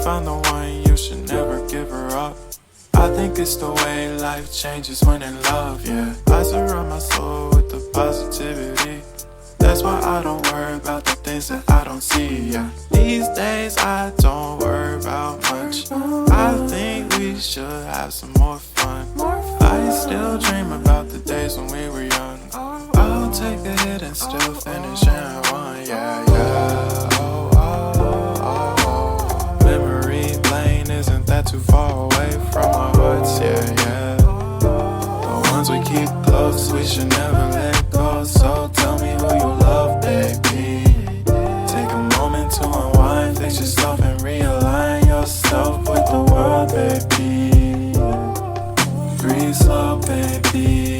found the one, you should never give her up. I think it's the way life changes when in love, yeah. I surround my soul with the positivity. That's why I don't worry about the things that I don't see, yeah. These days I don't worry about much. I think we should have some more fun. I still dream about the days when we were young. I'll take a hit and still finish in one, yeah, yeah. Oh, oh, oh, oh. Memory lane, isn't that too far away from our hearts, yeah, yeah. The ones we keep close, we should never let go. So tell me who you love, baby. Take a moment to unwind, fix yourself and realign yourself with the world, baby. Breathe slow, baby.